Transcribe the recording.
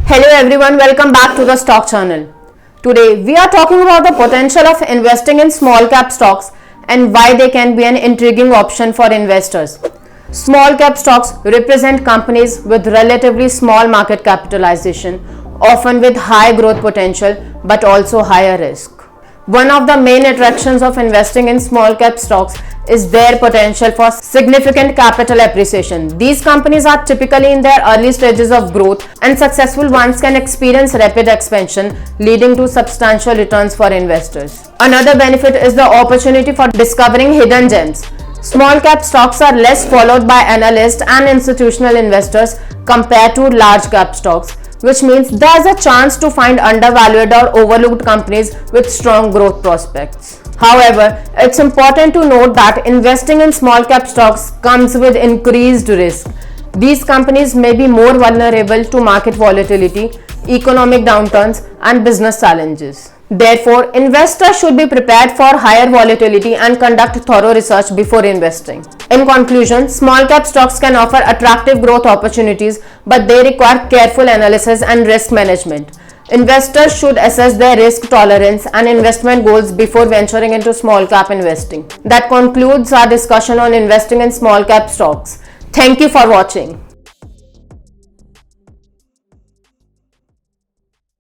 Hello everyone, welcome back to the Stock Channel. Today we are talking about the potential of investing in small cap stocks and why they can be an intriguing option for investors. Small cap stocks represent companies with relatively small market capitalization, often with high growth potential but also higher risk. One of the main attractions of investing in small cap stocks is their potential for significant capital appreciation. These companies are typically in their early stages of growth, and successful ones can experience rapid expansion, leading to substantial returns for investors. Another benefit is the opportunity for discovering hidden gems. Small cap stocks are less followed by analysts and institutional investors compared to large cap stocks, which means there's a chance to find undervalued or overlooked companies with strong growth prospects. However, it's important to note that investing in small cap stocks comes with increased risk. These companies may be more vulnerable to market volatility, economic downturns, and business challenges. Therefore, investors should be prepared for higher volatility and conduct thorough research before investing. In conclusion, small cap stocks can offer attractive growth opportunities, but they require careful analysis and risk management. Investors should assess their risk tolerance and investment goals before venturing into small cap investing. That concludes our discussion on investing in small cap stocks. Thank you for watching.